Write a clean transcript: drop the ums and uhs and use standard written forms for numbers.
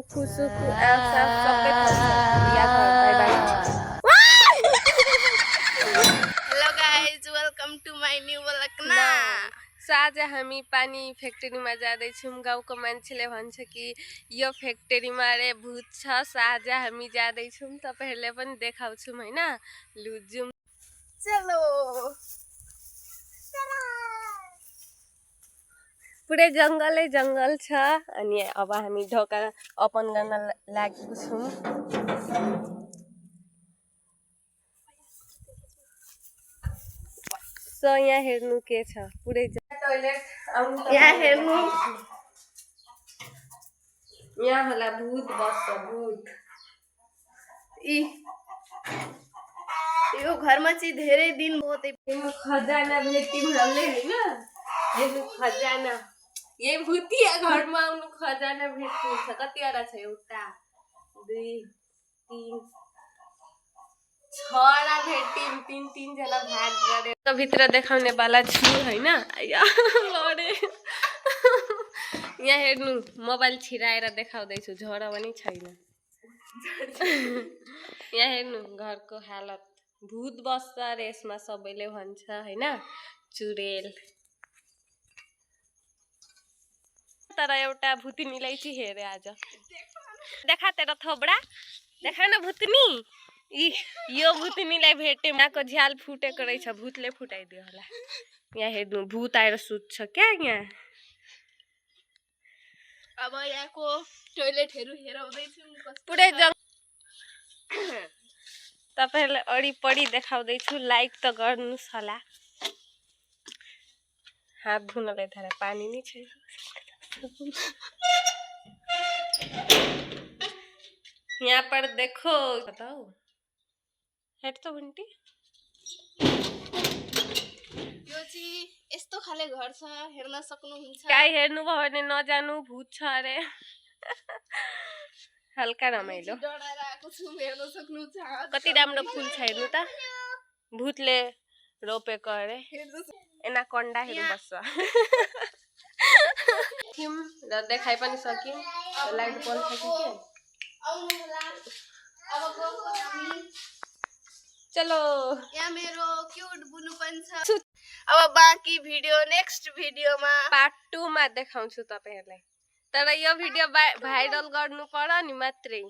खुसुकु Elsa सबै खान्छ या त bye bye hello guys welcome to my new vlog ना सो आज हामी पानी फ्याक्ट्रीमा जाँदैछौँ गाउँको मान्छेले भन्छ कि यो फ्याक्ट्रीमा रे भूत छ सो आज हामी जाँदैछौँ तपाईहरुले पनि देखाउँछौँ हैन लु जुम चलो पुरै जंगलै जंगल छ अनि अब हामी ढोका ओपन गर्न लागेको छौँ सो यहाँ हेर्नु के छ पुरै टोयलेट यहाँ हेर्नु यहाँ होला भूत बस्छ भूत यो घरमा चाहिँ धेरै दिन बहुत खजाना भेट्यौँ हामीले हैन हेर्नु खजाना यही भूतिया घरमा आउनु खजाना भेट्नुहुन्छ कतिवटा छ एउटा 2 3 6वटा भेट्यौँ 3 जना भाग गरे त भित्र देखाउने वाला छु हैन आया लडे यहाँ हेर्नु मोबाइल छिराएर देखाउँदै छु झरा पनि छैन यहाँ हेर्नु घरको हालत भूत बस्छ रे यसमा सबैले भन्छ हैन चुरेल तर एउटा भूतिनीलाई चाहिँ हेरे आज देखा तेरो थोबडा देखा न भूतनी यो भूतनीलाई भेटे माको झ्याल फुटेको रहेछ भूतले फुटाइदियो होला यहाँ हेर्नु भूत आएर सुत्छ क्या यहाँ अब यहाँको टोयलेटहरु हेराउँदै छु पुरै तपाईहरुलाई अडिपडी देखाउँदै छु लाइक त गर्नुस् होला हात धुनलाई थाहा पानी नै छैन यहाँ पर देखो बताओ हेट त बुन्टी यो चाहिँ यस्तो खाले घर छ हेर्न सक्नुहुन्छ काई हेर्नु भयो भने नजानु भूत छ अरे हल्का रमाइलो डराएर आएको छु हेर्न सक्नुहुन्छ कति राम्रो फूल छ हेर्नु त भूतले रोपेको अरे एना कण्डाहरु बस्छ थिम र देखाइ पनि सक्यौ लाइट बल्ब छ कि आउनु होला अब गएको हामी चलो यहाँ मेरो क्यूट बुनु पनि छ अब बाँकी भिडियो नेक्स्ट भिडियोमा पार्ट 2 मा देखाउँछु तपाईहरुलाई तर यो भिडियो भाइरल गर्नु पर्यो नि मात्रै